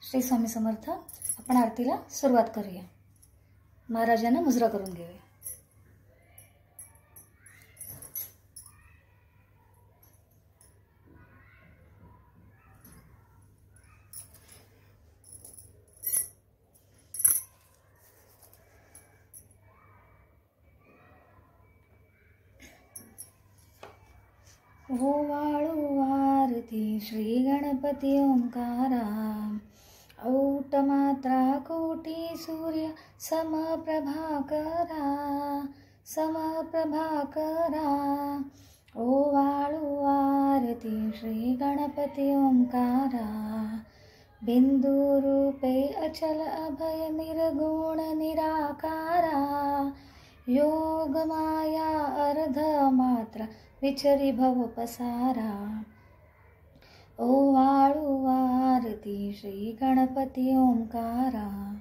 श्री स्वामी समर्थ. आपण आरतीला सुरुवात करूया. महाराजांना मुजरा करून घेऊया. ओवाळू आरती श्री गणपती ओंकारा. औट मात्रा कोटी सूर्य समप्रभाकरा. ओवाळू आरती श्री गणपती ओंकारा. बिंदु रूपे अचल अभय निर्गुण निराकारा. योग माया अर्ध मात्रा विचरी भव पसारा. ओवाळू आरती श्री गणपती ओंकारा.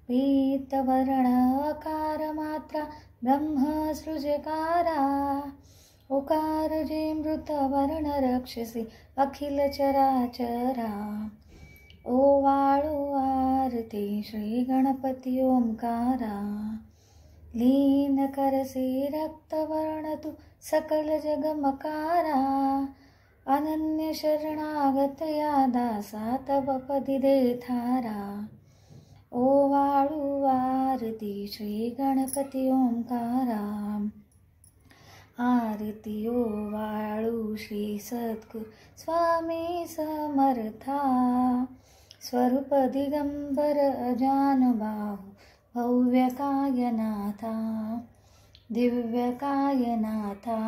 पीतवर्ण अकार मात्रा ब्रह्म सृजकारा. ओकार जे मृत वर्ण रक्षसी अखिल चराचरा. ओवाळू आरती श्री गणपती ओंकारा. लीन करसी रक्तवर्ण तू सकल जगमकारा. अनन्य शरणागत या दासा तव पदी दे थारा. ओवाळू आरती श्री गणपती ओंकारा. आरती ओवाळू श्री सद्गुरू स्वामी समर्था. स्वरूप दिगंबर अजानुबाहू भव्य कायनाथा. दिव्य कायनाथा.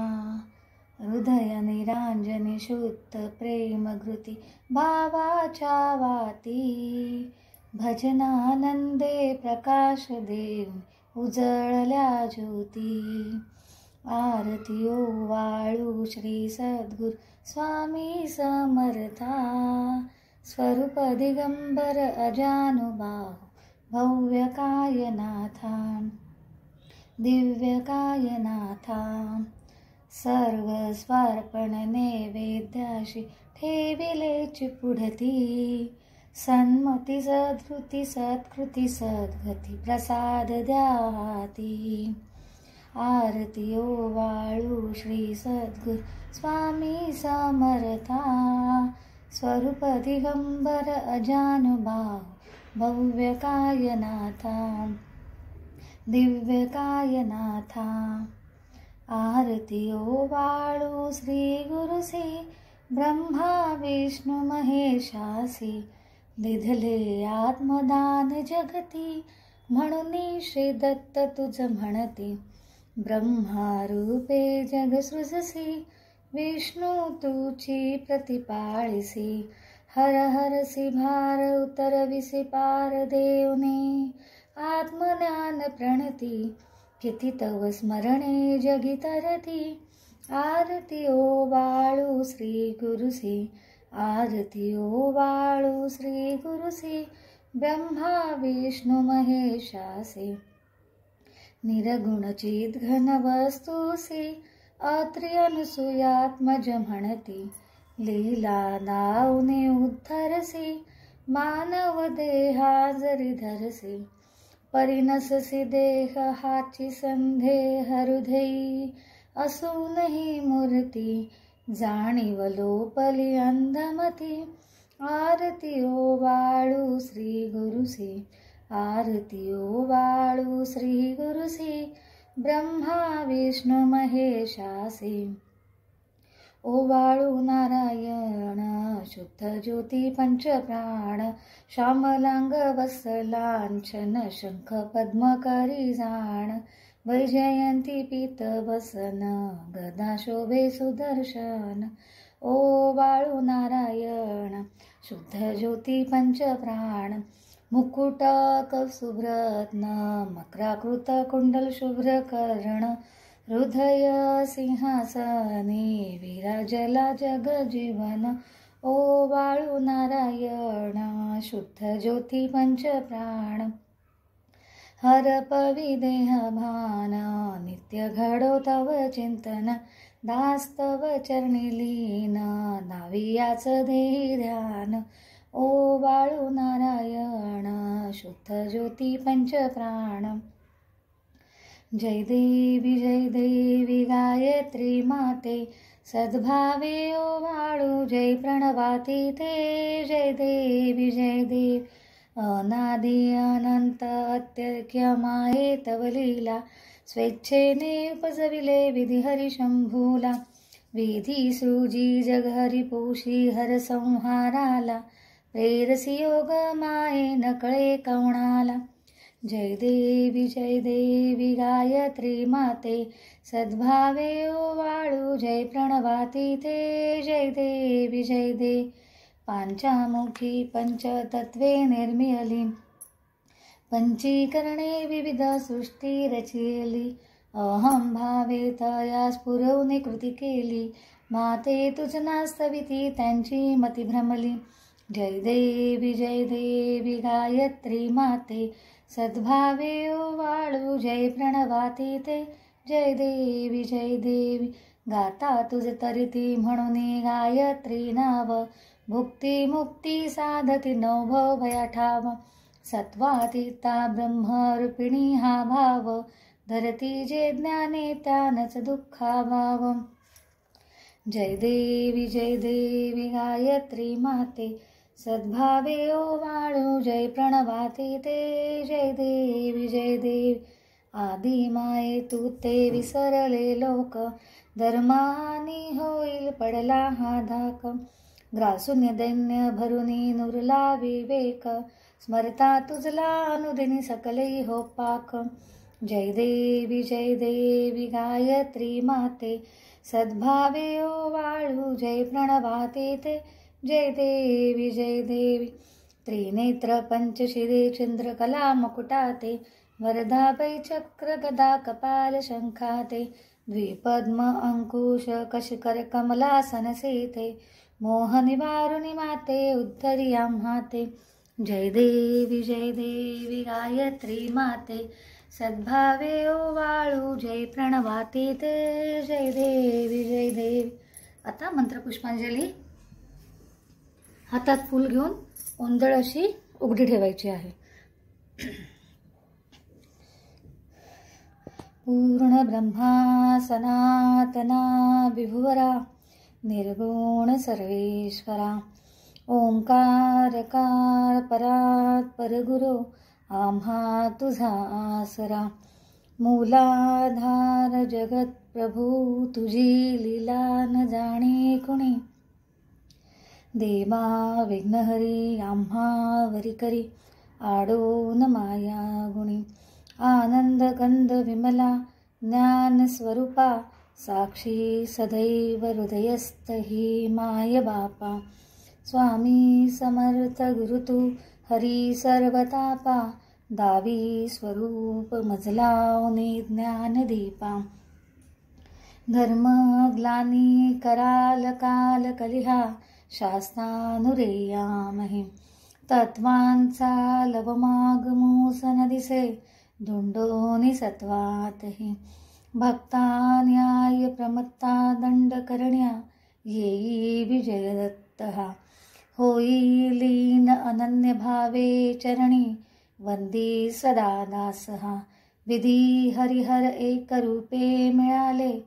हृदय निरांजनी शुद्ध प्रेमघृती भावाच्या वाती. भजनानंदे प्रकाश देव उजळल्या ज्योती. आरती ओवाळू श्री सद्गुरू स्वामी समर्था. स्वरूप दिगंबर अजानुबाहू भव्य कायनाथा. दिव्य कायनाथा. सर्व स्वार्पण नैवेद्याशी ठेविलेची पुढती. सन्मती सद्वृत्ती सत्कृती सद्गती प्रसाद द्याती. आरती ओवाळू श्री सद्गुरू स्वामी समर्था. स्वरूप दिगंबर अजानुबाहू भव्य कायनाथा. दिव्य कायनाथा. आरती ओवाळू श्री गुरुसी ब्रह्मा विष्णू महेशासी. दिधले आत्मदान जगती म्हणून श्री दत्त तुझ म्हणती. ब्रह्मा रूपे जग सृजसी विष्णू तुची प्रतिपाळसी. हर हरसी भार उतरविसी पार देवने. आत्मज्ञान प्रणती किती तव स्मरणे जगी तरती. आरती ओवाळू श्री गुरुसी. आरती ओवाळू श्री गुरुसी ब्रह्मा विष्णू महेशासी. निर्गुण चित घन वस्तुसी अत्रि अनसूयात्मज म्हणती. लीला दाऊने उद्धरसी मानव देहा जरी धरसी. परिनससी देह हाची संदेह हृदयी. असूनही मूर्ती जाणीव लोपली अंधमती. आरती ओवाळू श्री गुरुसी. आरती ओवाळू श्री गुरुसी ब्रह्मा विष्णू महेशासी. ओवाळू नारायण शुद्ध ज्योती पंचप्राण. श्यामलांग वत्सलांछन शंख पद्म करी जाण. वैजयंती पीत वसन गदा शोभे सुदर्शन. ओवाळू नारायण शुद्ध ज्योती पंचप्राण. मुकुट कौसुभरत्न मकराकृत कुंडल शुभ्र कर्ण. हृदय सिंहासनी विराजला जगजीवन. ओवाळू नारायण शुद्ध ज्योती पंचप्राण. हरपवी देह भान नित्य घडो तव चिंतन. दास्तव चरणी लीन नावियाच देही ध्यान. ओवाळू नारायण तीर्थ ज्योती पंचप्राण. जय देवी गायत्री माते, सद्भावे ओवाळू जय प्रणवाती ते. जय देवी अनादि अनंत अत्यर्क्य माये तव लीला, स्वेच्छेने उपजविले विधी हरी शंभूला. विधी सृजी जग हरी पोषी हर संहाराला, प्रेरसी योग माये न कळे कवणाला. जय देवी गायत्री माते, सद्भावे ओवाळू जय प्रणवाती ते. जय देवी पांचामुखी पंचतत्वे निर्मियली, पंचीकरणे विविध सृष्टी रचिली. अहं भावे तया स्फुरवून कृती केली, माते तुझ नास्तविती त्यांची मती भ्रमली. जय देवी गायत्री माते, सद्भावे ओवाळू जय प्रणवाती ते. जय देवी गाता तुझ तरिती म्हणून गायत्री नाव, भुक्ती मुक्ती साधती नवभव भया ठाव. सत्वातीता ब्रह्मरूपिणी हा भाव, धरती जे ज्ञाने त्यानच दुःखाभाव. जय देवी गायत्री माते, सद्भावे ओवाळू जय प्रणवाती ते. जय देवी आदि माये तू ते विसरले लोक, धर्मानी होईल पडला हा धाक. ग्रासून्य दैन्य भरुनी नुरला विवेक, स्मरता तुझला अनुदिनी सकलही हो पाक. जय देवी गायत्री माते, सद्भावे ओवाळू जय प्रणवाती ते. जय देवी त्रिनेत्र पंचशिरे चंद्रकला मुकुटाते, वरदाभै चक्र गदा कपाल शंखाते. द्विपद्म अंकुश कशकर कमलासन सीते, मोह निवारुणी माते उद्धरी आम्हाते. जय देवी गायत्री माते, सद्भावे ओवाळू जय प्रणवाती ते. जय देवी आता मंत्रपुष्पांजली. हातात फूल घेऊन ओंजळ अशी उघडी ठेवायची आहे. पूर्ण ब्रह्मा सनातना विभुवरा, निर्गुण सर्वेश्वरा. ओंकारकार परात् परगुरो, आम्हा तुझा आसरा. मूलाधार जगत प्रभू, तुझी लीला न जाणे कुणी. देवा विघ्नहरी आम्हा वरी करी, आडोन माया गुणी. आनंद कंद विमला ज्ञान स्वरूपा, साक्षी सदैव हृदयस्थ ही माय बापा. स्वामी समर्थ गुरु तू हरी सर्वतापा, दावी स्वरूप मजलावने ज्ञानदीपा. धर्म ग्लानी कराल काल कलिहा, शास्त्रानुरेयामहे. तत्वांचा लवमागमोसन दिसे, धुंडोनी सत्वातहि. भक्ता न्याय प्रमत्ता दंड करण्या, येई विजयदत्तहा. होई लीन अनन्य भावे चरणी, वंदी सदा दासहा. विधी हरिहर एक रूपे मिळाले,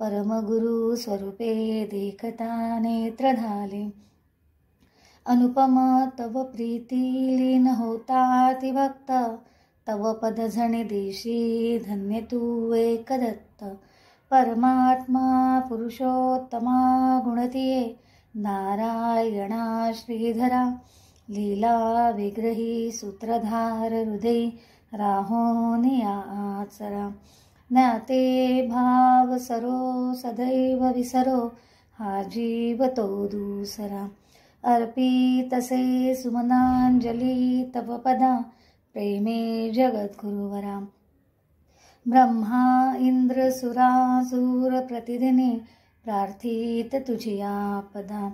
परमगुरु स्वरूपे देखता नेत्र झाले. अनुपम तव प्रीती लीन होता ति भक्त, तव पद झणे देशी धन्य तू एक दत्त. परमात्मा पुरुषोत्तमा गुणतिये, नारायणा श्रीधरा. लीला विग्रही सूत्रधार हृदय, राहोनी आचरा. ज्ञाते भाव सरो सदैव विसरो, हा जीव तो दूसरा. अर्पितसे सुमनांजली तव पदा, प्रेमे जगद्गुरुवरा. ब्रह्मा इंद्र सुरासुर प्रतिदिने, प्रार्थित तुझी आपदा.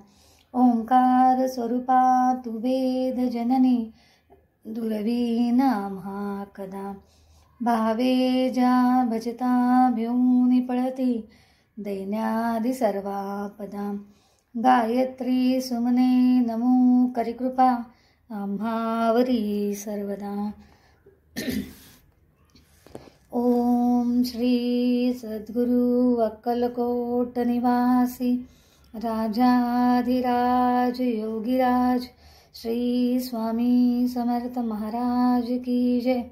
ओंकार स्वरूपा तू वेद जननी, दुर्वीन आम्हा कदा. भावे ज्या भजता भिऊनी पळती, दैन्यादि सर्वापदा. गायत्री सुमने नमो करी कृपा, आम्हावरी सर्वदा. ओम श्री सद्गुरु अक्कलकोट निवासी राजाधिराज योगीराज श्री स्वामी समर्थ महाराज की जय।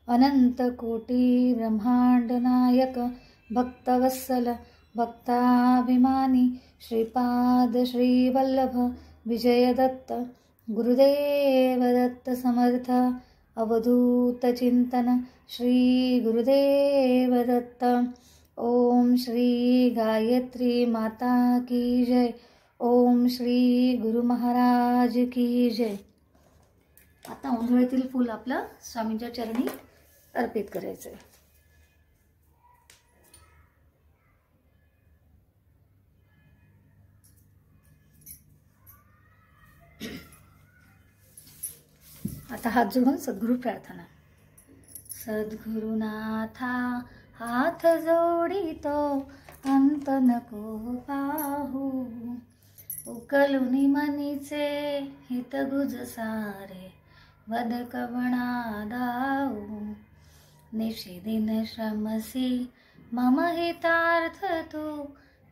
अनंत कोटि ब्रह्मांड नायक भक्तवत्सल भक्ताभिमानी श्रीपाद श्री वल्लभ विजय दत्त गुरुदेव दत्त समर्थ अवधूत चिंतन श्री गुरुदेव दत्त। ओम श्री गायत्री माता की जय। ओम श्री गुरु महाराज की जय। आता उंजळीतील फूल आपलं स्वामींच्या चरणी अर्पित करायचं आहे. आता हात जोडून सद्गुरु प्रार्थना. सद्गुरुनाथा हात जोडितो अंत नको पाहू, उकलुनी मनीचे हित गुज सारे वद कवणा दाऊ. निशिदिन श्रमसी मम हितार्थ तू,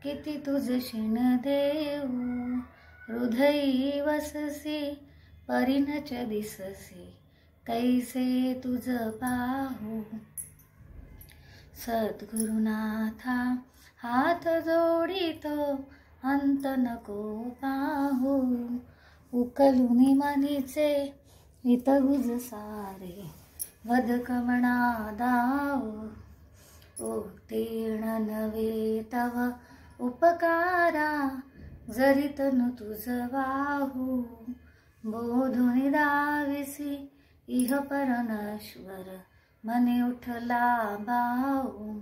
किती तुझशिण देऊ. हृदयी वससी परिणच दिससी, कैसे तुझ पाहू. सद्गुरुनाथा हात जोडितो अंत नको पाहू, उकलुनी मनीचे हित गुज सारे वद कवणा दाऊ. उत्तीर्ण नवे तव उपकारा, जरी तनु तुझ वाहू. बोधुनी दाविसी इह परनश्वर, मने उठला भाऊ.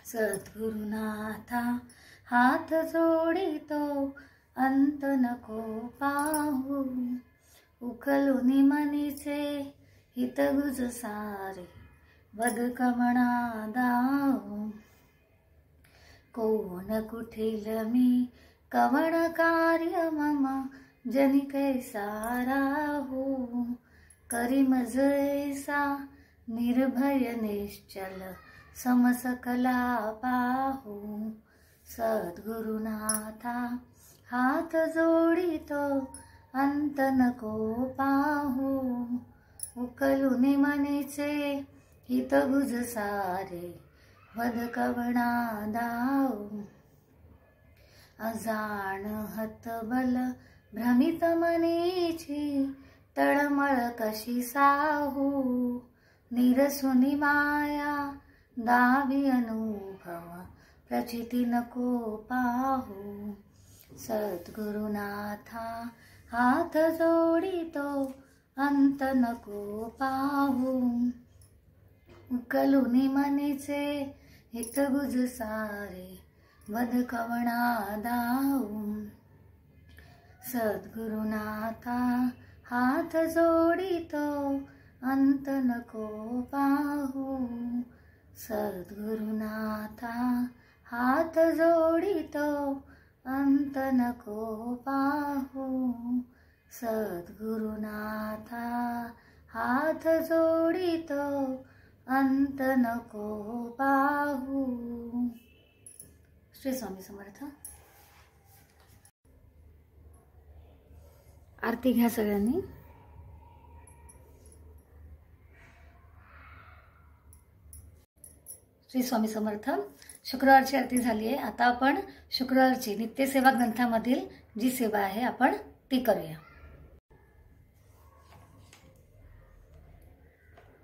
सद्गुरुनाथा हात जोडितो अंत नको पाहू, उकलुनी मनीचे हित गुज सारे वद कवणा दाऊ. कोण कुठील मी कवण कार्य मम, जनी कैसा राहू. करी मज ऐसा निर्भय निश्चल, समसकला पाहू. सद्गुरुनाथा हात जोडितो अंत नको पाहू, उकलुनी मनीचे हित गुज सारे वद कवणा दाऊ. अजाण हतबल भ्रमित मनीची, तळमळ कशी साहू. निरसुनी माया दावी अनुभव, प्रचिती नको पाहू. सद्गुरुनाथा हात जोडितो अंत नको पाहू, उकलुनी मनीचे हित गुज सारे वद कवणा दाऊ. सद्गुरुनाथा हात जोडितो अंत नको पाहू. सद्गुरुनाथा हात जोडितो अंत नको पाहू. सद्गुरुनाथा हात जोडितो अंत नको पाहू. श्री स्वामी समर्थ. आरती घ्या सगळ्यांनी. श्री स्वामी समर्थ. शुक्रवारची आरती झाली आहे. आता आपण शुक्रवारची नित्यसेवा ग्रंथामधील जी सेवा आहे आपण ती करूया.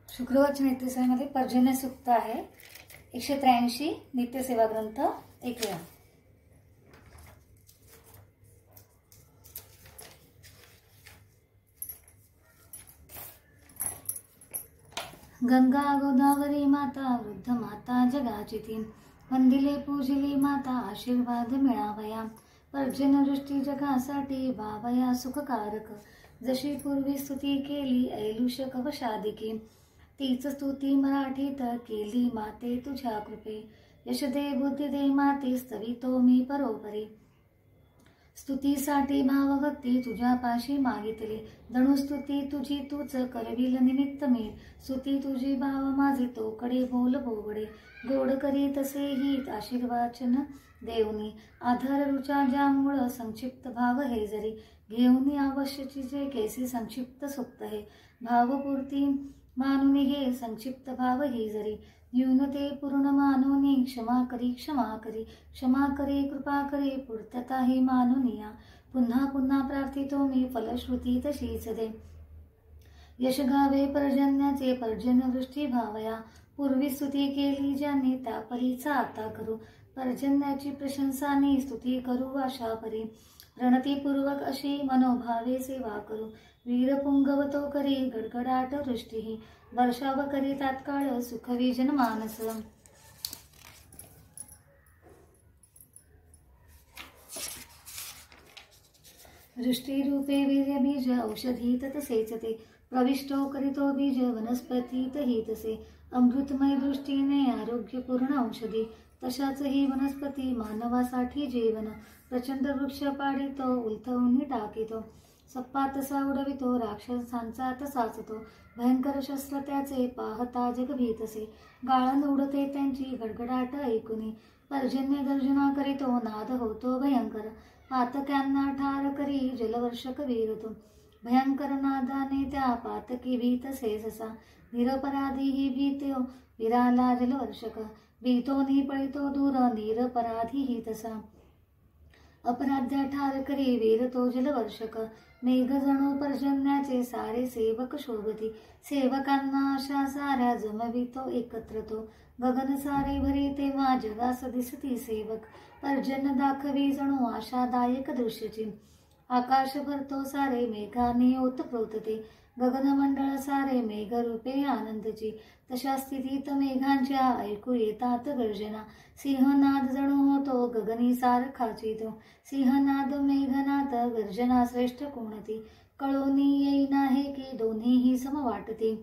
शुक्रवारच्या नित्यसेवेमध्ये पर्जन्य सूक्त आहे. 183 नित्यसेवा ग्रंथ ऐकूया. गंगा गोदावरी माता वृद्ध माता जगाचिती, वंदिले पूजिली माता आशीर्वाद मिळावया. पर्जन्यवृष्टी जगासाठी वावया सुखकारक, जशी पूर्वी स्तुती केली ऐलुष कवशादिकी. तीच स्तुती मराठीत केली माते तुझ्या कृपे, यश दे बुद्धी दे माते स्तवितो मी परोपरी. स्तुतीसाठी भावभक्ती तुझ्या पाशी मागितली, जणू स्तुती तुझी तूच करविल निमित्त मी. स्तुती तुझी भाव माझे तोकडे बोल बोबडे, गोड करी तसे हित आशीर्वाचन देऊनी. आधार रुचा ज्यामुळं संक्षिप्त भाव हे जरी, घेऊनी आवश्यची जे केसी संक्षिप्त सुप्त हे. भावपूर्ती मानुनी हे संक्षिप्त भाव ही जरी, न्यूनते पूर्ण मानुनी क्षमा करी क्षमा करी कृपा करी पूर्तता ही मानुनिया. पुन्हा पुन्हा प्रार्थितो मी फलश्रुती तशीच दे. यश गावे पर्जन्याचे पर्जन्यवृष्टी भावया, पूर्वी स्तुती केली ज्यांनी त्या परीचा आता करू. पर्जन्याची प्रशंसाने स्तुती करू आशा परी, रणतीपूर्वक अशी मनोभावे सेवा करू. वीर पुंगवतो करी गडगडाट वृष्टी, वर्षाव करी तात्काळ सुखविजन मानस. वृष्टीरूपे वीर्य बीज औषधी तसेच ते, प्रविष्टो करीतो बीज वनस्पतीत ही तसे. अमृतमय दृष्टीने आरोग्यपूर्ण औषधी, तशाच ही वनस्पती मानवासाठी जीवन. प्रचंड वृक्ष पाडितो उलथवून टाकितो, सप्पा तसा उडवितो राक्षसांचा तसाच तो. भयंकर शस्त्र त्याचे पाहता जग भीतसे, गाळण उडते त्यांची गडगडाट ऐकुनी. पर्जन्य गर्जना करीतो नाद होतो भयंकर, पातक्यांना ठार करी जलवर्षक वीरतो. भयंकर नादाने त्या पातकी भीतसे ससा, निरपराधी ही भीतो विराला जलवर्षक. भीतो निपळितो दूर निरपराधी ही तसा, अपराध्या ठार करी वीर तो जलवर्षक. मेघ जणू पर्जन्याचे सारे सेवक शोभती, सेवकांना आशा साऱ्या जमवितो एकत्र तो. गगन सारे भरी तेव्हा जगास दिसती सेवक, पर्जन्य दाखवी जणू आशादायक दृश्यची. आकाश भरतो सारे मेघाने ओतप्रोतते, गगनमंडळ सारे मेघरूपे आनंदची. तशा स्थितीत मेघांच्या ऐकू येतात गर्जना, सिंहनाद जणू होतो गगनी सारखाची तो. सिंहनाद मेघनाद गर्जना श्रेष्ठ कोणती, कळोनी येईना हे की दोन्हीही सम वाटते.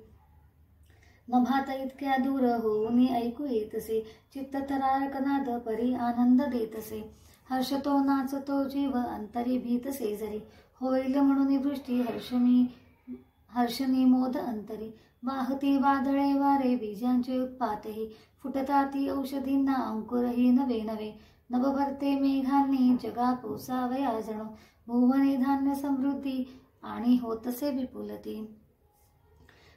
नभात इतक्या दूर होऊनी ऐकू येतसे, चित्त थरारकनाद परी आनंद देतसे. हर्षतो नाचतो जीव अंतरी भीतसे जरी, होईल म्हणून वृष्टी हर्षणी मोद अंतरी. वाहती वादळे वारे बीजांचे उत्पातही, फुटताती औषधींना अंकुरही नवे नवे. नभभरते मेघांनी जगा पोसावया जणू, भुवनी धान्य समृद्धी आणि होतसे विपुलती.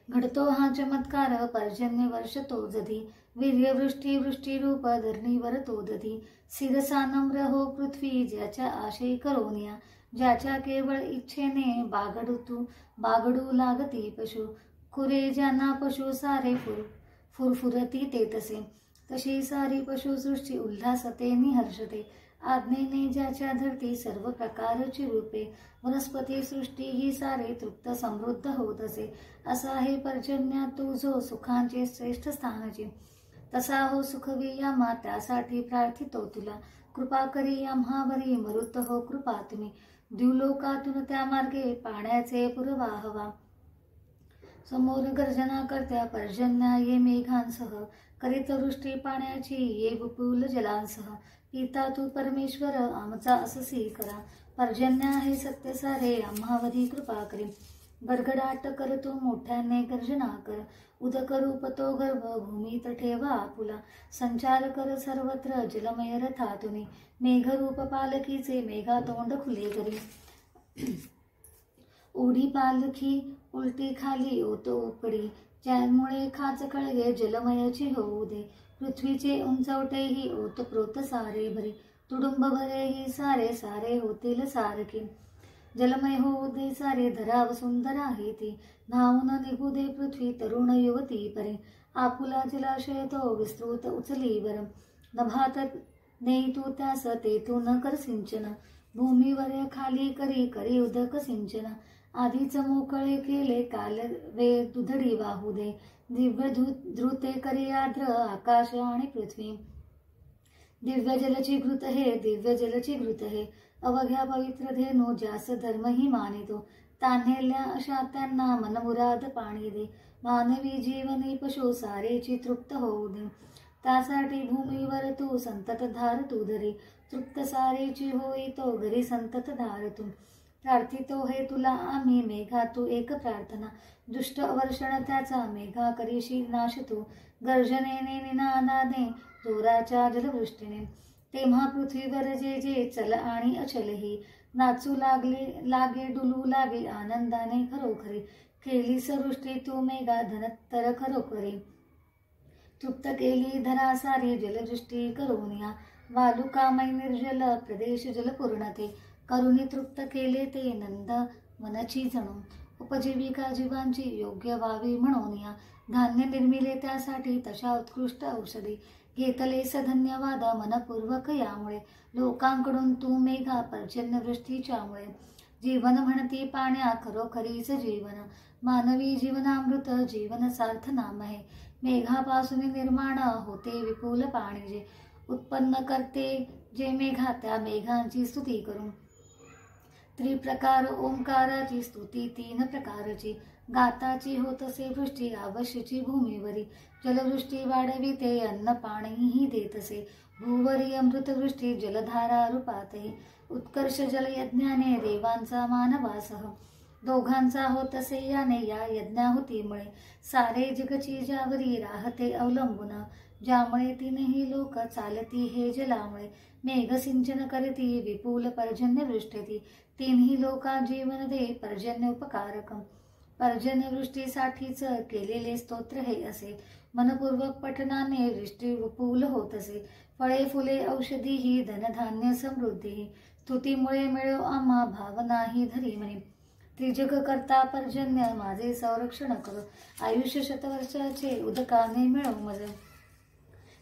घडतो हा चमत्कार पर्जन्य वर्ष तो जधी, वीर्यवृष्टी वृष्टीरूप धरणीवर तो दधी. शिरसा नम्र हो पृथ्वी ज्याच्या आशे करोनिया, ज्याच्या केवळ इच्छेने बागडू लागती पशु. खुरे ज्यांना पशु सारे फुरफुरती ते तसे, तशी सारी पशुसृष्टी उल्हासते निहर्षते. आज्ञेने ज्याच्या धरती सर्व प्रकारची रूपे, वनस्पती सृष्टी ही सारे तृप्त समृद्ध होत असे. असा हे पर्जन्या तू जो सुखांचे श्रेष्ठ स्थानाची, तसा हो सुखवी आम्हा त्यासाठी प्रार्थितो तुला. कृपा करी आम्हावरी मरुत हो कृपा तुम्ही, द्युलोकातून त्या मार्गे पाण्याचे पुरवाहवा. समोर गर्जना करत्या पर्जन्या ये मेघांसह, करीत वृष्टी पाण्याची ये विपुल जलांसह. पिता तू परमेश्वर आमचा अससी करा, पर्जन्या हे सत्य सारे आम्हावरी कृपा करी. गडगडाट कर तू मोठ्याने गर्जना कर, उदक रूप तो गर्भ भूमीत ठेवा आपुला. संचार कर सर्वत्र जलमय रथातुनी, मेघरूप पालखीचे मेघातोंड खुले करी. ओढी पालखी उलटी खाली ओतो उपडी, ज्यामुळे खाच कळगे जलमयाची होऊ दे. पृथ्वीचे उंचवटेही ओतप्रोत सारे भरी, तुडुंब भरेही सारे सारे होतील सारखी. जलमय होऊ दे सारे धराव सुंदर आहे ती, न्हावून निघू दे पृथ्वी तरुण युवती परी. आपुला जलाशय तो विस्तृत उचलीवर, नभात नेई तू त्यास तेथून कर सिंचन. भूमीवर खाली करी उदक सिंचन, आधीच मोकळे केले कालवे दुधडी वाहू दे. दिव्य धृते करी आर्द्र आकाश आणि पृथ्वी, दिव्य जलची घृत हे अवघ्या पवित्र धेनू ज्यास धर्म ही मानितो. तान्हेल्या अशा त्यांना मनमुराद पाणी दे, मानवी जीवनी पशु सारेची तृप्त होऊ दे. त्यासाठी भूमीवर तू संतत धार तू धरी, तृप्त सारेची होई तो घरी संतत धारतू. प्रार्थितो हे तुला आम्ही मेघा तू एक प्रार्थना. दुष्ट वर्षण त्याचा मेघा करीशी नाश तू. गर्जनेने निनादाने जोराच्या जलवृष्टीने. तेव्हा पृथ्वीवर जे जे चल आणि अचलही नाचू लागे डुलू लागे आनंदाने खरोखरी. केली सृष्टी तू मेघा धनत्तर खरोखरी. तृप्त केली धरा सारी जलदृष्टी करुनिया. वालुकामय निर्जल प्रदेश जलपूर्णते. करुणी तृप्त केले ते नंद मनची जणू. उपजीविका जीवांची योग्य व्हावी म्हणून या. धान्य निर्मिले त्यासाठी तशा उत्कृष्ट औषधी. घेतलेस धन्यवाद मनपूर्वक यामुळे. लोकांकडून तू मेघा पर्जन्यवृष्टीच्यामुळे. जीवन म्हणती पाण्या खरोखरीच जीवन. मानवी जीवनामृत जीवन सार्थ नाम आहे. मेघापासून निर्माण होते विपुल पाणी जे. उत्पन्न करते जे मेघा त्या मेघांची स्तुती करून. त्रिप्रकार ओंकाराची स्तुती 3 प्रकारची. गाताची होतसे वृष्टी आवश्यची भूमीवरी. जलवृष्टी वाढविते अन्न पाणीही देतसे. भूवरी अमृतवृष्टी जलधारा रूपातही. उत्कर्ष जलयज्ञाने देवांचा मानवासह. दोघांचा होतसे याने या यज्ञाहुतीमुळे. सारे जगची ज्यावरी राहते अवलंबून. ज्यामुळे 3ही लोक चालती हे जलामुळे. मेघसिंचन करती विपुल पर्जन्यवृष्टी. 3ही लोका जीवन दे पर्जन्य उपकारकम. पर्जन्यवृष्टीसाठीच केलेले स्तोत्र हे असे. मनपूर्वक पठनाने वृष्टी विपुल होत असे. फळे फुले औषधी ही धनधान्य समृद्धी. स्तुतीमुळे मिळो आम्हा भावनाही धरी म्हणे. त्रिजग करता पर्जन्य माझे संरक्षण कर. आयुष्य शतवर्षाचे उदकाने मिळो मज.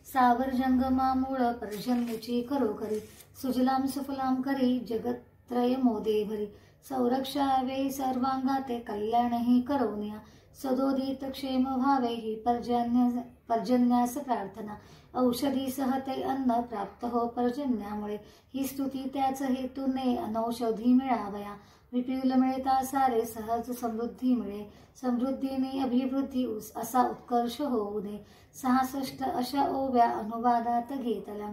सावर जंगमा मूळ पर्जन्यची खरोखरी. सुजलाम सुफलाम करी जगत्रय मोदे भरी. संरक्षावे सर्वांगाते कल्याणही करोनिया. सदोदित क्षेम व्हावे ही पर्जन्यास प्रार्थना. औषधी सहते अन्न प्राप्त हो पर्जन्यामुळे. ही स्तुती त्याच हेतूने अनौषधी मिळावया. विपुल मिळता सारे सहज समृद्धी मिळे. समृद्धीने अभिवृद्धी असा उत्कर्ष होऊ दे. 66 अशा ओव्या अनुवादात घेतला.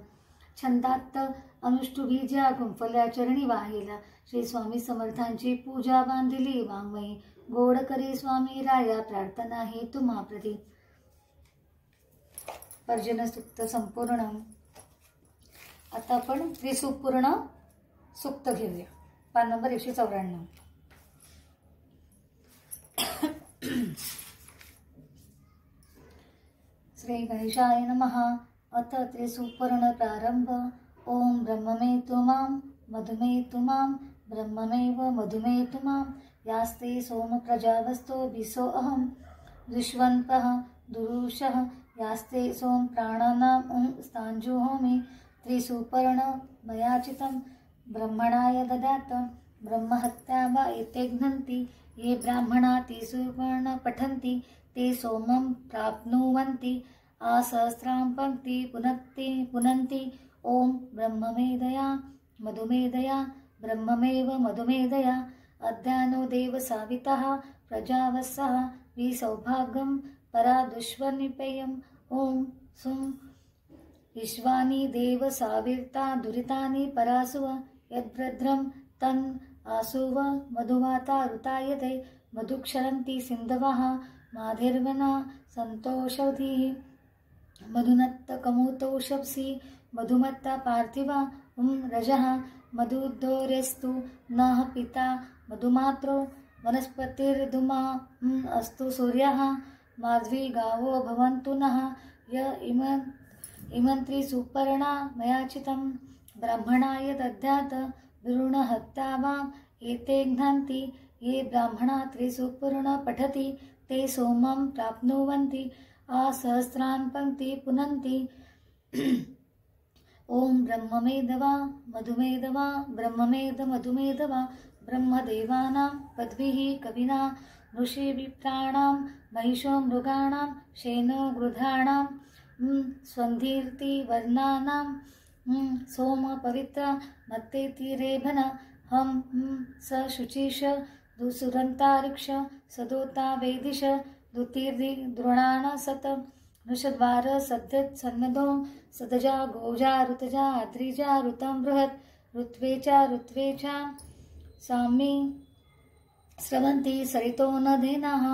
छंदात अनुष्टुभी ज्या गुंफल्या चरणी वाहिला. श्री स्वामी समर्थांची पूजा बांधिली वाङ्मयी. गोड करी स्वामी राया प्रार्थना हे तुम्हा प्रती. पर्जन्य सूक्त संपूर्ण. आता आपण त्रिसुपूर्ण सूक्त घेऊया. पान नंबर 194. श्री गणेशाय नमः. अथ त्रिसुपर्ण प्रारंभ. ओम ब्रह्ममेतु मां मधुमेतु मां ब्रह्ममेव मधुमेतु मां. यास्ते सोम प्रजावस्तो भिसो अहं विश्वन्पः दुरुषः. यास्ते सोम प्राणानां स्थांजुहोमि. त्रिसुपर्ण मयाचितं ब्रह्मणाय ददात. ब्रह्महत्या वा एते घ्नन्ति. ये ब्राह्मणा त्रिसुपर्ण पठन्ति ते सोमं प्राप्नुवन्ति. असहस्रां पंक्ति पुनन्ति. ओम ब्रह्ममेधया मधुमेधया ब्रह्ममेव मधुमेधया. अद्यानो देव सावितः प्रजावत्सः विसौभाग्यं परादुष्वनिपेयम्. ओम सुं विश्वानि देव साविर्ता दुरितानि परासुव. यद्भद्रं तन् आसुव मधुवाता ऋतायते. मधुक्षरन्ति सिन्धवः माधिर्वना सन्तोषौधिः. मधुनत्त कमुतोषप्सि मधुमत्ता पार्थिवा. रजः मधुदोर्यस्तु नः पिता मधुमात्रो. वनस्पतिर्धुमा अस्तु सूर्यः. माध्वी गावो भवन्तु नः. य इमं त्रिसुपर्णा मयाचितं. ब्राह्मणाय दद्यात् विरुणहत्या वा एते घ्नन्ति. ये ब्राह्मणा त्रिसुपूर्ण पठति ते सोमं प्राप्नुवन्ति. असहस्रान् पंक्ति पुनन्ति. ओम ब्रह्ममेधवा मधुमेधवा ब्रह्ममेध मधुमेधवा. ब्रह्मदेवानां पद्भिः कविना ऋषिविप्राणां महिषो मृगाणां शेनो गृधाणां स्वन्धीर्ति वर्णानां सोम पवित्र मत्तेति रेभन. हम स शुचिष दुसुरन्तारिक्ष सदोता वेदिश. दुतीर्दि द्रोणान सत वृषद्वार सद्यत् सन्नदो सदजा गोजा ऋतजा अद्रिजा ऋतं बृहत् ऋत्वेचा साम्ये स्रवन्ति सरितो नदीनाः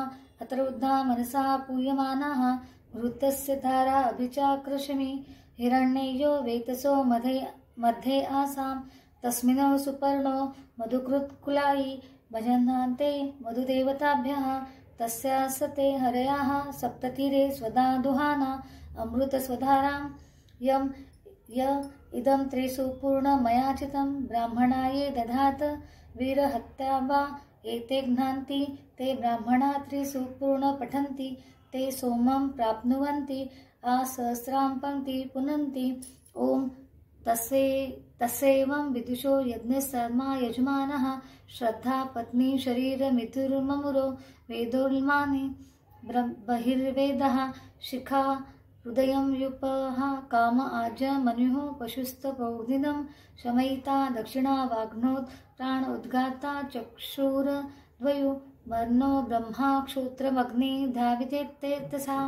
अतरुद्धा मनसा पूयमानाः वृत्तस्य धारा अभिचाक्रशमि हिरण्ययो वेतसो मध्ये आसां तस्मिनो सुपर्णो मधुकृत्कुलाई भजन्ते मधुदेवताभ्यः तस्यासते हरयाः सप्ततीरे स्वदा दुहाना अमृतस्वधारां य इदं त्रिषु पूर्णमयाचितं ब्राह्मणाये दधात वीरहत्या वा एते घ्नान्ति ते ब्राह्मणा त्रिषु पूर्ण पठन्ति ते सोमं प्राप्नुवन्ति आसहस्रां पङ्क्ति पुनन्ति ॐ तस्यैवं विदुषो यज्ञसर्मा यजमानः श्रद्धा पत्नी शरीरमिथुर्ममुरो वेदोल्मानि बहिर्वेदः शिखा हृदयं युपः काम आज मनुः पशुस्तपौर्दिनं शमयिता दक्षिणा वाग्नोत् प्राण उद्गाता चक्षुर्द्वयो वर्णो ब्रह्मा क्षोत्रमग्नि धावितेत्तेतसा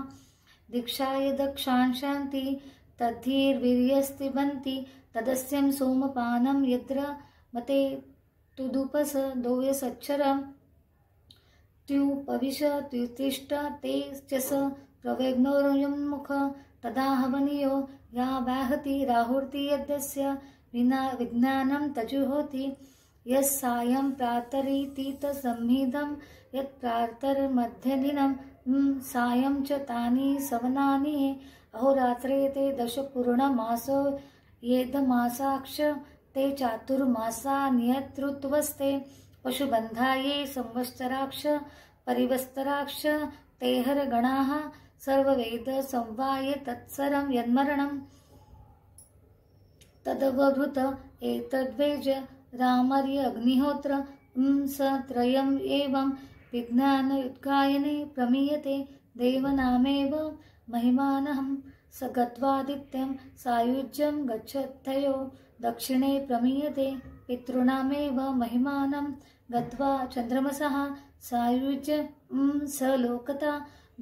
दीक्षाय दक्षांशान्ति तद्धीर्वीर्यस्तिबन्ति तदस्यं सोमपानं यत्र मते तुदुपस दोयसच्छरं त्युपविश त्युत्तिष्ठ ते चस प्रवेग्नोरुन्मुख तदा हवनीयो या वाहति राहुर्ति यद्यस्य विना विज्ञानं तजुहोति यस्सायं प्रातरीति तत्संहितं यत्प्रातर्मध्यदिनं सायं च तानि सवनानि अहोरात्रे ते दशपूर्णमासो येदमासाक्ष ते चातुर्मासा नियतृत्वस्ते पशुबन्धाये संवत्सराक्ष परिवस्तराक्ष तेहर गणाः सर्ववेद संवाय तत्सरं यन्मरणं तदवभृत एतद्वेज रामर्य अग्निहोत्र स त्रयम् एवं विज्ञानयुद्गायने प्रमीयते देवनामेव महिमानहं स गत्वादित्यं सायुज्यं गच्छत्ययो दक्षिणे प्रमीयते पितॄणामेव महिमानं गत्वा चन्द्रमसः सायुज्यं स लोकता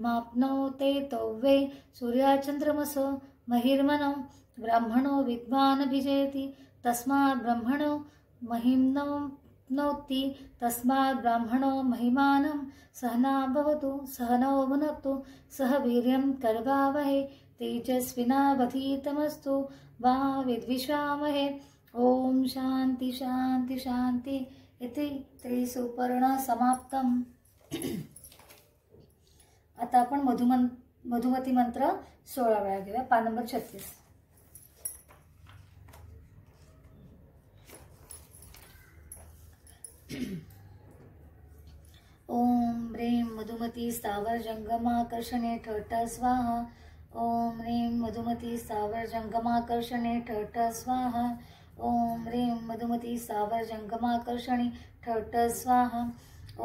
माप्नोते तौवे सूर्याचन्द्रमसो महिर्मनो ब्राह्मणो विद्वानभिजयति तस्मात् ब्रह्मणो महिम्नोति तस्मात् ब्राह्मणो महिमानं सहना भवतु सहनौ भुनक्तु सह वीर्यं कर्वावहै तेजस्विनावधीतमस्तु वा विद्विषावहै ओम शांति शांति शांति इति त्रिसुपर्ण समाप्तम. आता आपण मधुमती मंत्र 16 वेळा घेऊया. पान नंबर 36. ओम ह्रीं मधुमती स्थावर जंगमाकर्षणे ठठ स्वाहा. ओम ह्रीं मधुमती स्थावर जंगमाकर्षणे ठठ स्वाहा. ओम ह्रीं मधुमती स्थावर जंगमाकर्षणे ठठ स्वाहा.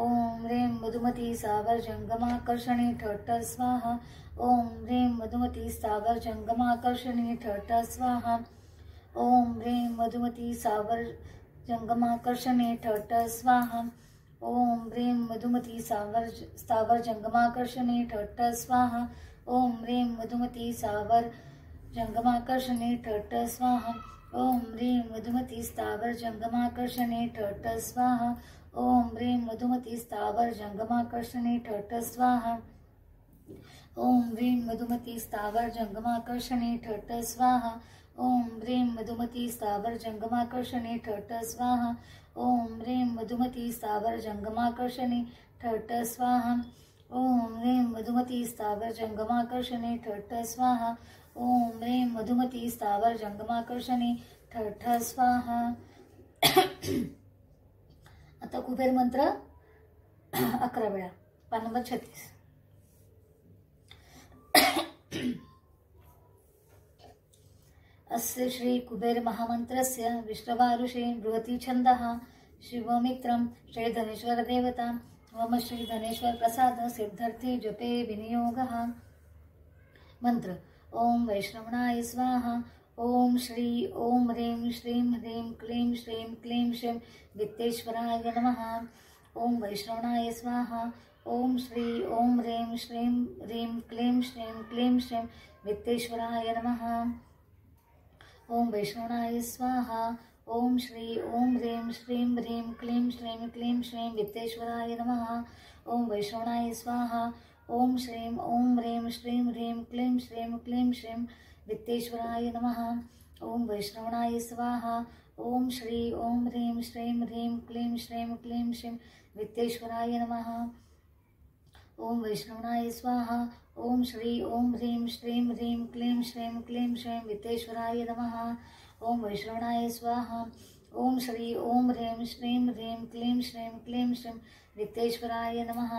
ओम ह्रीं मधुमती स्थावर जंगमाकर्षणे ठठ स्वाहा. ओम ह्रीं मधुमती स्थावर जंगमाकर्षणे ठठ स्वाहा. ओम ह्रीं मधुमती स्थावर जंगमाकर्षणे ठठ स्वाहा. ओम ह्रीं मधुमती स्थावर जंगमाकर्षणे ठठ स्वाहा. ओम ह्रीं मधुमती स्थावर जंगमाकर्षणे ठठ स्वाहा. ओम ह्रीं मधुमती स्थावर जंगमाकर्षणे ठठ स्वाहा. ओम ह्रीं मधुमती स्थावर जंगमाकर्षणे ठठ स्वाहा. ओम ह्रीं मधुमती स्थावर जंगमाकर्षणे ठठ स्वाहा. ओम ह्रीं मधुमती स्थावर जंगमाकर्षणे ठठ स्वाहा. ओम ह्रीं मधुमती स्थावर जंगमाकर्षणे ठठ स्वाहा. ओम ह्रीं मधुमती स्थावर जंगमाकर्षणे ठठ स्वाहा. ओम ह्रीं मधुमती स्थावर जंगमाकर्षणे ठठ स्वाहा. आता कुबेर मंत्र 11 वेळा. पान नंबर 36. अस्य श्री कुबेर महामंत्रस्य विश्रवारुषे बृहती छन्दः शिवमित्रं श्री धनेश्वर देवता मम श्री धनेश्वर प्रसाद सिद्धार्थे जपे विनियोगः. मंत्र. ओम वैष्णवनाय स्वाहा. ओम श्री ओम ह्रीं श्रीं ह्रीं क्लीं श्रीं क्लीं श्रीं वित्तेश्वराय नमः. ओम वैष्णवनाय स्वाहा. ओम श्री ओम ह्रीं श्रीं ह्रीं क्लीं श्रीं वित्तेश्वराय नमः। ओम वैष्णवाय स्वाहा। ओम श्री ओम ह्रीं श्रीं ह्रीं क्लीं श्रीं वित्तेश्वराय नमः। ओम वैष्णवाय स्वाहा। ओम श्रीं ओम ह्रीं श्रीं ह्रीं क्लीं श्रीं वित्तेश्वराय नमः। ओम वैष्णवाय स्वाहा। ओम श्री ओम ह्रीं श्रीं ह्रीं क्लीं श्रीं वित्तेश्वराय नमः। ओम वैष्णवाय स्वाहा। ओम श्री ओम ह्रीं श्रीं ह्रीं क्लीं श्रीं वित्तेश्वराय नमः। ओम वैष्णवाय स्वाहा। ओम श्री ओम ह्रीं श्रीं ह्रीं क्लीं श्रीं वित्तेश्वराय नमः।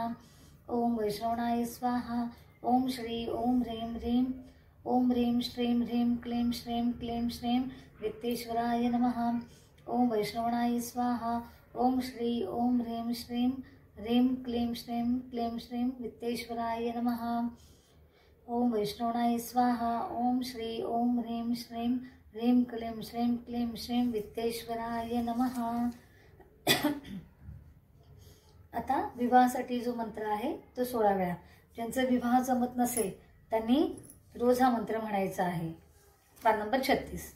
ओम वैष्णवाय स्वाहा। ओम श्री ओम ह्रीं श्रीं ह्रीं क्लीं श्रीं वित्तेश्वराय नमः। ओम वैष्णवाय स्वाहा। ओम श्री ओम ह्रीं श्रीं ह्रीं क्लीं श्रीं वित्तेश्वराय नमः। ओम वैष्णवाय स्वाहा। ओम श्री ओम ह्रीं श्रीं ह्रीं क्लीं श्रीं वित्तेश्वराय नमः। आता विवाहासाठी जो मंत्र आहे तो 16 वेळा. ज्यांचा विवाह जमत नसेल त्यांनी रोज हा मंत्र म्हणायचा आहे. पान नंबर 36.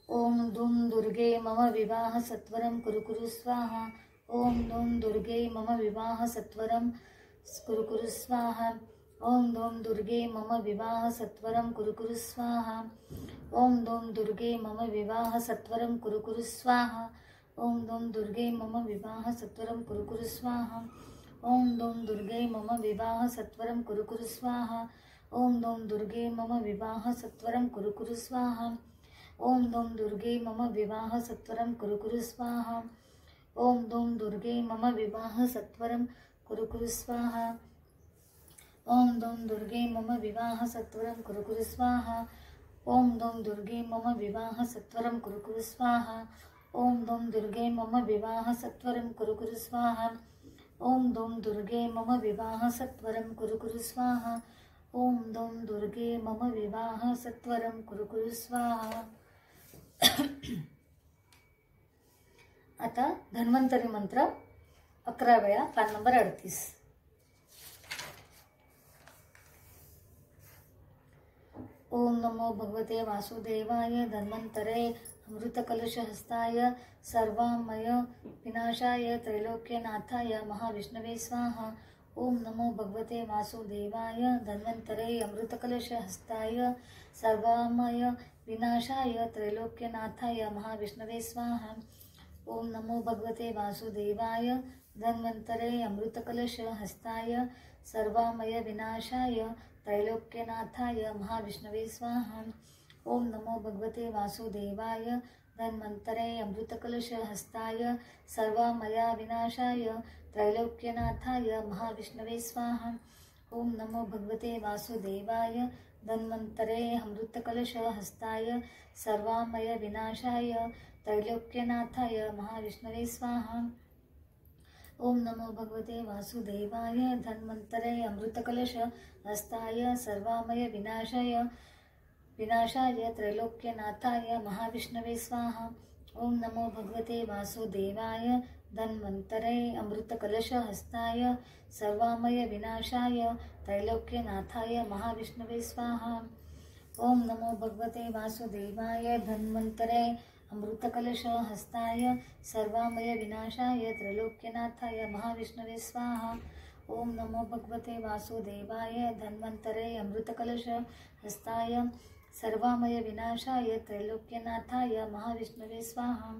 ओम दुम दुर्गे मम विवाह सत्वरम कुरु स्वाहा. ओम दुम दुर्गे मम विवाह सत्वरम कुरु स्वाहा. ओम दुम दुर्गे मम विवाह सत्वरम कुरु स्वाहा. ओम दुम दुर्गे मम विवाह सत्वरम कुरु स्वाहा. ओम दुम दुर्गे मम विवाह सत्वरम कुरु स्वाहा. ओम दुम दुर्गे मम विवाह सत्वरम कुरु स्वाहा. ओम दुम दुर्गे मम विवाह सत्वरम कुरु स्वाहा. ओम दुम दुर्गे मम विवाह सत्वरम कुरु स्वाहा. ओम दुम दुर्गे मम विवाह सत्वरम कुरु स्वाहा. ओम दुम दुर्गे मम विवाह सत्वरम कुरु स्वाहा. ओम दुम दुर्गे मम विवाह सत्वरम कुरु स्वाहा. ओम दुम दुर्गे मम विवाह सत्वरम कुरु स्वाहा. ओम दुम दुर्गे मम विवाह सत्वरम कुरु स्वाहा. ओम दुम दुर्गे मम विवाह सत्वरम कुरु स्वाहा. आता धन्वंतरी मंत्र 11 वेळा. पान नंबर 38. ओम नमो भगवते वासुदेवाय धन्वंतरे अमृतकलशहस्ताय सर्वामय विनाशाय त्रैलोक्यनाथाय महाविष्णवे स्वाहा. ओम नमो भगवते वासुदेवाय धन्वंतरे अमृतकलशहस्ताय सर्वामय विनाशाय त्रैलोक्यनाथाय महाविष्णवे स्वाहा. ओम नमो भगवते वासुदेवाय धन्वंतरे अमृतकलशहस्ताय सर्वामय विनाशाय त्रैलोक्यनाथाय महाविष्णवे स्वाहा. ओम नमो भगवते वासुदेवाय धन्वंतरे अमृतकलशहस्ताय सर्वामया विनाशाय त्रैलोक्यनाथाय महाविष्णवे स्वाहा. ओम नमो भगवते वासुदेवाय धन्वंतरे अमृतकलशहस्ताय सर्वामय विनाशाय त्रैलोक्यनाथाय महाविष्णवे स्वाहा. ओम नमो भगवते वासुदेवाय धन्वंतरे अमृतकलशहस्ताय सर्वामय विनाशाय त्रैलोक्यनाथाय महाविष्णवे स्वाहा. ओम नमो भगवते वासुदेवाय धन्वंतरे अमृतकलशहस्ताय सर्वामय विनाशाय त्रैलोक्यनाथाय महाविष्णवे स्वाहा. ओम नमो भगवते वासुदेवाय धन्वंतरे अमृतकलशहस्ताय सर्वामय विनाशाय त्रैलोक्यनाथाय महाविष्णवे स्वाहा. ओम नमो भगवते वासुदेवाय धन्वंतरे अमृतकलशहस्ताय सर्वामय विनाशाय त्रैलोक्यनाथाय महाविष्णवे स्वाहा.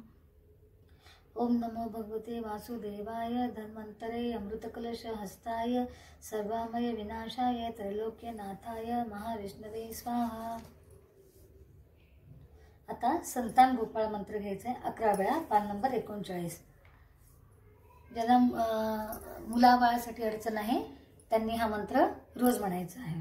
ओम नमो भगवते वासुदेवाय धन्वंतरे अमृतकलशहस्ताय सर्वामय विनाशाय त्रैलोक्यनाथाय महाविष्णवे स्वाहा. आता संतान गोपाळ मंत्र घ्यायचा आहे 11 वेळा. पान नंबर 39. ज्याला मुलाबाळासाठी अडचण आहे त्यांनी हा मंत्र रोज म्हणायचा आहे.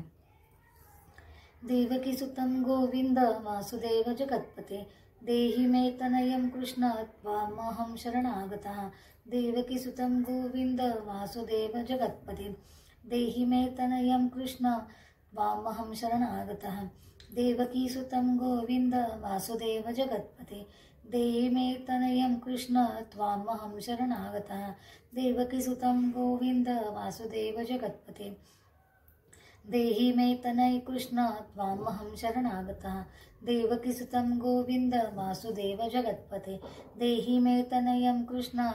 देवकी सुतं गोविंद वासुदेव जगत्पते देहि मे तनयं कृष्ण त्वामहं शरणागतः. देवकी सुतं गोविंद वासुदेव जगत्पते देहि मे तनयं कृष्ण त्वामहं शरणागतः. देवकी सुतं गोविंद वासुदेव जगत्पते देहि मे तनयं कृष्ण त्वामहं शरणागतः देवकीसुतं गोविन्द वासुदेव जगत्पते देहि मे तनय कृष्ण त्वामहं शरणागतः देवकीसुतं गोविन्द वासुदेव जगत्पते देहि मे तनयं कृष्ण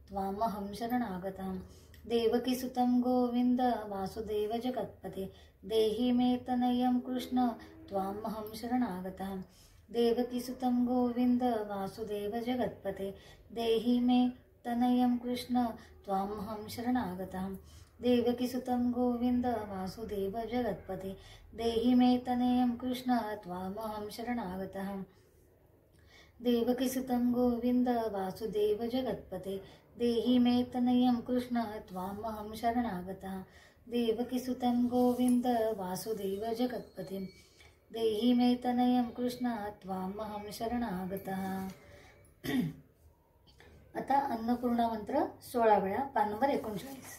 त्वामहं शरणागतः देवकीसुतं गोविन्द वासुदेव जगत्पते देहि मे तनयं कृष्ण त्वामहं शरणागतः देवकीसुतं गोविन्द वासुदेव जगत्पते देहि मे तनयं कृष्ण त्वामहं शरणागतः देवकीसुतं गोविन्द वासुदेव जगत्पते देहि मे तनयं कृष्ण त्वामहं शरणागतः देवकीसुतं गोविन्द वासुदेव जगत्पते देहि मे तनयं कृष्ण त्वामहं शरणागतः देवकीसुतं गोविन्द वासुदेव जगत्पते देहि मे तनयं कृष्ण त्वामहं शरणागतः. आता अन्नपूर्णा मंत्र 16 वेळा, पान नंबर 39.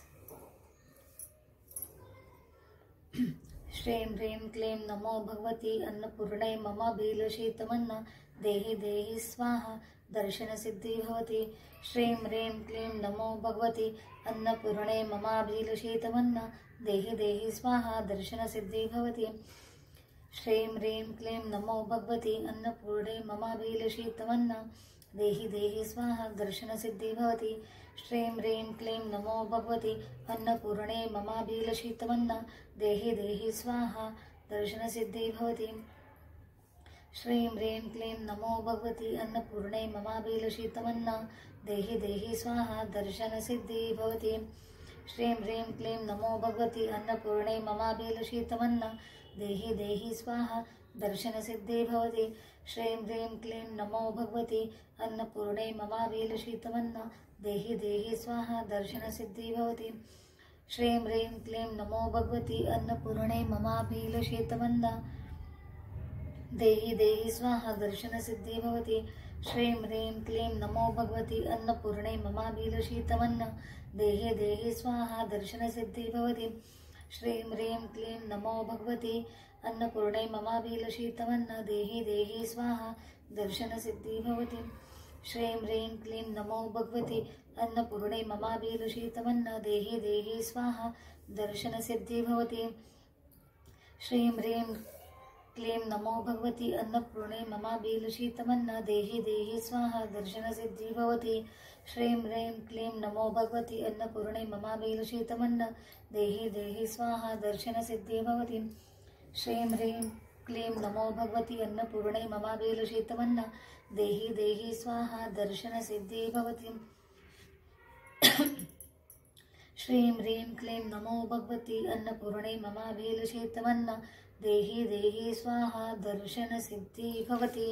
श्रीं ह्रीं क्लीं नमो भगवती अन्नपूर्णे ममाभिलषितमन्न देहि देहि स्वाहा दर्शनसिद्धि भवति. श्रीं ह्रीं क्लीं नमो भगवती अन्नपूर्णे ममाभिलषितमन्न देहि देहि स्वाहा दर्शनसिद्धि भवति. श्रीं ह्रीं क्लीं नमो भगवती अन्नपूर्णे ममाभिलषितमन्न देहि देहि स्वाहा दर्शनसिद्धि भवति. श्रीं ह्रीं क्लीं नमो भगवती अन्नपूर्णे ममाभिलषितमन्न देहि देहि स्वाहा दर्शनसिद्धि भवति. श्रीं ह्रीं क्लीं नमो भगवती अन्नपूर्णे ममाभिलषितमन्न देहि देहि स्वाहा दर्शनसिद्धि भवति. श्रीं ह्रीं क्लीं नमो भगवती अन्नपूर्णे ममाभिलषितमन्न देहि देहि स्वाहा दर्शनसिद्धि भवति. श्रीं ह्रीं क्लीं नमो भगवती अन्नपूर्णे ममाभिलषितमन्न देहि देहि स्वाहा दर्शनसिद्धि भवति. श्रीं ह्रीं क्लीं नमो भगवती अन्नपूर्णे ममाभिलषितमन्न देहि देहि स्वाहा दर्शनसिद्धि भवति. श्रीं ह्रीं क्लीं नमो भगवती अन्नपूर्णे ममाभिलषितमन्न देहि देहि स्वाहा दर्शनसिद्धि भवति. श्रीं ह्रीं क्लीं नमो भगवती अन्नपूर्णे ममाभिलषितमन्न देहि देहि स्वाहा दर्शनसिद्धि भवति. श्रीं ह्रीं क्लीं नमो भगवती अन्नपूर्णे ममाभिलषितमन्न देहि देहि स्वाहा दर्शनसिद्धि भवति. श्रीं ह्रीं क्लीं नमो भगवती अन्नपूर्णे ममाभिलषितमन्न देहि देहि स्वाहा दर्शनसिद्धि भवति. श्रीं ह्रीं क्लीं नमो भगवती अन्नपूर्णे ममाभिलषितमन्न देहि देहि स्वाहा दर्शनसिद्धि भवति. श्रीं ह्रीं क्लीं नमो भगवती अन्नपूर्णे ममाभिलषितमन्न देहि देहि स्वाहा दर्शनसिद्धि भवति. श्रीं ह्रीं क्लीं नमो भगवती अन्नपूर्णे ममाभिलषितमन्न देहि देहि स्वाहा दर्शनसिद्धि भवति.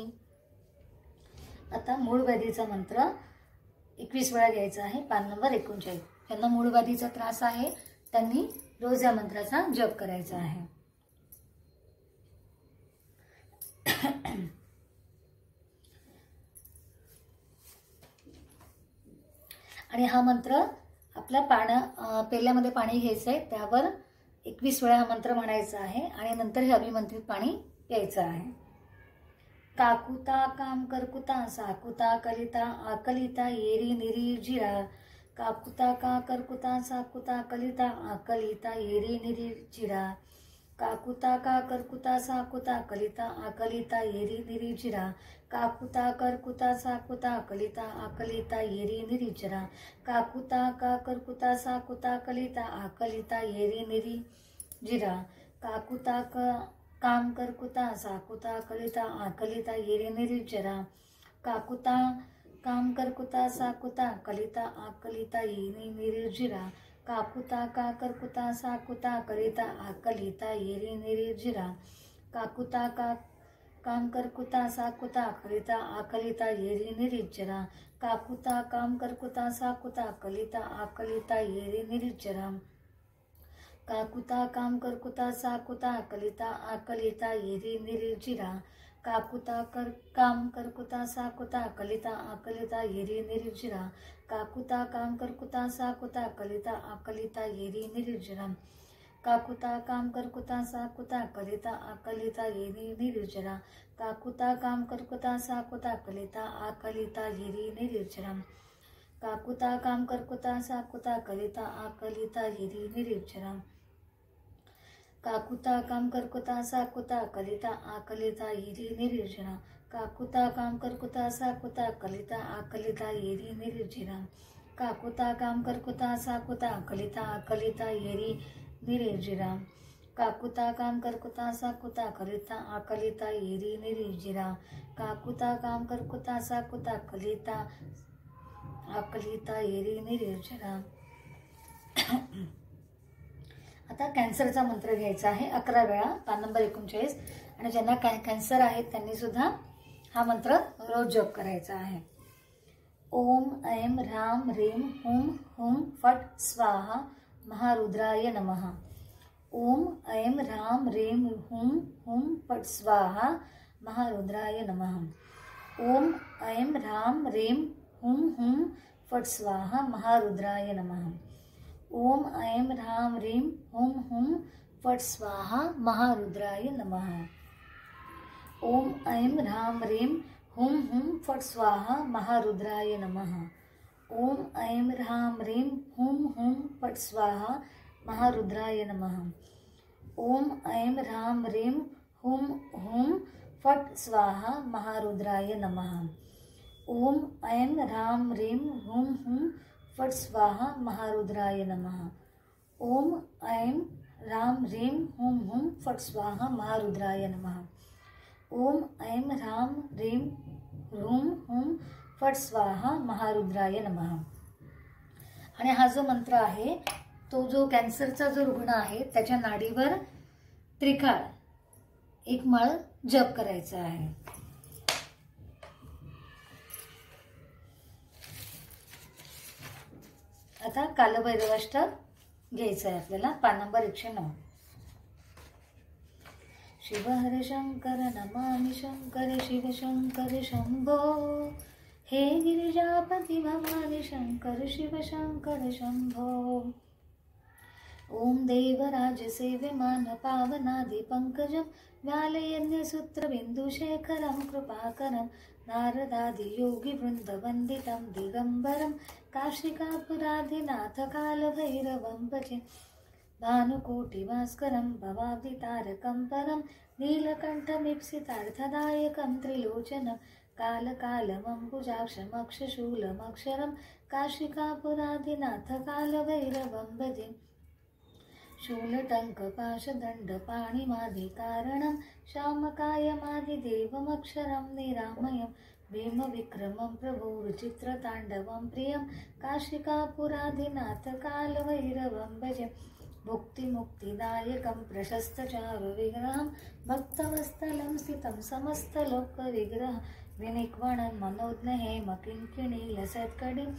आता मूळ व्याधीचा मंत्र 21 वेळा घ्यायचा आहे, पान नंबर 39. ज्यांना मूळ व्याधीचा त्रास आहे त्यांनी रोज या मंत्राचा जप करायचा आहे. आणि हा मंत्र आपल्या पेल्यामध्ये पाणी घ्यायचं आहे, त्यावर 21 वेळा हा मंत्र म्हणायचा आहे आणि नंतर हे अभिमंत्रित पाणी प्यायचं आहे. काकुता काम करकुता साकुता कलिता आकलिता येरी निरी जिरा. काकुता का करकुता साकुता कलिता आकलिता येरी निरी जिरा. काकुता का करकुता साकुता कलिता आकलिता येरी निरी जिरा. काकुता करकुता साकुता कलिता आकलिता येरी निरी जिरा. काकुता का करकुता साकुता कलिता आकलिता येरी निरी जिरा. काकुता का काम करकुता साकुता कलिता आकलिता येरी निरी जिरा. काकुता काम करकुता साकुता कलिता आकलिता येरी निरी जिरा. काकुता का करकुता साकुता कलिता आकलिता येरी निरी जिरा. काकुता का काम करकुता साकुता कलिता आकलिता येरी निरी जिरा. काकुता काम करकुता साकुता कलिता आकलिता येरी निरी जिरा. काकुता काम करकुता साकुता कलिता आकलिता येरी निरी जिरा. काकुता काम करकुता साकुता कलिता आकलिता येरी निरी जिरा. काकुता काम करकुता साकुता कलिता आकलिता येरी निरी जिरा. काकुता काम करकुता साकुता कलिता आकलिता येरी निर्जरा काकुता काम करकुता साकुता कलिता आकलिता येरी निर्जरा काकुता काम करकुता साकुता कलिता आकलिता येरी निर्जरा काकुता काम करकुता साकुता कलिता आकलिता येरी निर्जरा काकुता काम करकुता साकुता कलिता आकलिता येरी निर्जरा काकुता काम करकुता साकुता कलिता आकलिता येरी निर्जरा काकुता काम करकुता साकुता कलिता आकलिता येरी निर्जरा काकुता काम करकुता साकुता कलिता आकलिता येरी निर्जरा. आता कॅन्सरचा मंत्र घ्यायचा आहे 11 वेळा, पान नंबर 39. आणि ज्यांना कॅन्सर आहे त्यांनी सुद्धा हा मंत्र रोज जप करायचा आहे. ओम ऐं ह्रां ह्रीं हुं हुं फट स्वाहा महारुद्राय नमः. ओम ऐं ह्रां ह्रीं हुं हुं फट स्वाहा महारुद्राय नमः. ओम ऐं ह्रां ह्रीं हुं हुं फट स्वाहा महारुद्राय नमः. ओम ऐं ह्रां ह्रीं हुं हुं फट स्वाहा महारुद्राय नमः. ओम ऐं ह्रां ह्रीं हुं हुं फट स्वाहा महारुद्राय नमः. ओम ऐं ह्रां ह्रीं हुं हुं फट स्वाहा महारुद्राय नमः. ओम ऐं ह्रां ह्रीं हुं हुं फट स्वाहा महारुद्राय नमः. ओम ऐं ह्रां ह्रीं हुं हुं फट स्वाहा महारुद्राय नमः. ओम ऐं ह्रां ह्रीं हुं हुं फट स्वाहा महारुद्राय नमः. ओम ऐं ह्रां ह्रीं हुं हुं फट स्वाहा महारुद्राय नमः. आणि हा जो मंत्र आहे तो जो कॅन्सरचा जो रुग्ण आहे त्याच्या नाडीवर त्रिकाळ 1 माळ जप करायचा आहे. आता कालभैरवाष्टक घ्यायचं आहे आपल्याला, पान नंबर 109. शिव हर शंकर नमामि शंकर शिव शंकर शंभो. हे गिरिजापती भवानी शंकर शिव शंकर शंभो. ओम देवराज सेव्यमान पावनादि पंकजं व्यालयन्यसूत्र बिंदुशेखरं कृपाकरं नारदादि योगी वृंदवन्दितं दिगंबरं काशिकापुराधिनाथ कालभैरवं भजे. भानुकोटिभास्करं भवाब्धितारकं परं नीलकण्ठमीप्सितार्थदायकं त्रिलोचनं कालकालमम्बुजाक्षमक्षशूलमक्षरं काशिकापुराधिनाथ कालभैरवं भजे. शूलटङ्कपाशदण्डपाणिमादिकारणं श्यामकायमादिदेवमक्षरं निरामयं भीमविक्रमं प्रभो विचित्रताण्डवं प्रियं काशिकापुराधिनाथ कालभैरवं भजे. भुक्तिमुक्तिदायकं प्रशस्तचारुविग्रहं भक्तवत्सलं स्थितं समस्तलोकविग्रहं विनिक्वणं मनोज्ञहेमकिङ्किणीलसत्कडिं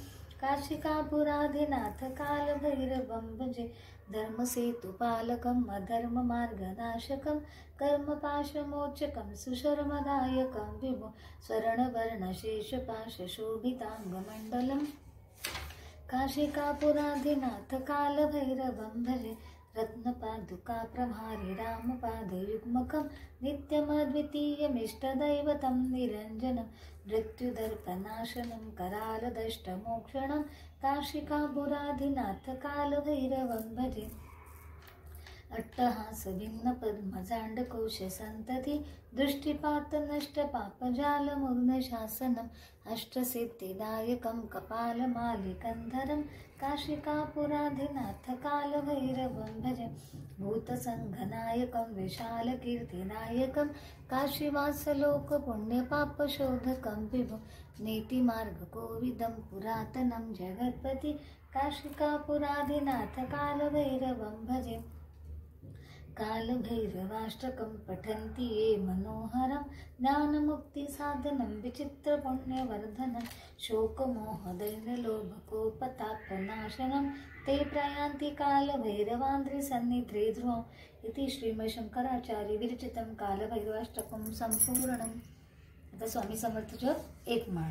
काशिकापुराधिनाथ कालभैरवं भजे. धर्मसेतुपालकम् अधर्ममार्गनाशकं कर्मपाशमोचकं सुशर्मदायकं विभो. स्वर्णवर्णशेषपाशशोभिताङ्गमण्डलं काशिकापुराधिनाथ कालभैरवं भजे. रत्नपादुकाप्रभारि रामपादयुग्मकं नित्यमद्वितीयमिष्टदैवतं निरञ्जनं मृत्युदर्पनाशनं करालदष्टमोक्षणं काशिकापुराधिनाथ कालभैरवं भजे. अट्टहासभिन्नपद्मजाण्डकोशसन्तति दृष्टिपातनष्टपापजालमूर्णशासनम् अष्टसिद्धिदायकं कपालमालिकन्धरं काशिकापुराधिनाथ कालभैरवं भजे. भूतसङ्घनायकं विशालकीर्तिदायकं काशीवासलोकपुण्यपापशोधकं विभो. नीतिमार्गकोविदं पुरातनं जगत्पति काशिकापुराधिनाथ कालभैरवं भजे. कालभैरवाष्टकं पठन्ति ये मनोहरं ज्ञानमुक्तिसाधनं विचित्रपुण्यवर्धनं शोकमोहदैन्यलोभकोपतापनाशनं ते प्रयान्ति कालभैरवान्द्रिसन्निधे ध्रुवम्. इति श्रीमशंकराचार्य विरचितं कालभैरवाष्टकं संपूर्णम्. आता स्वामी समर्थ जप 1 माळ.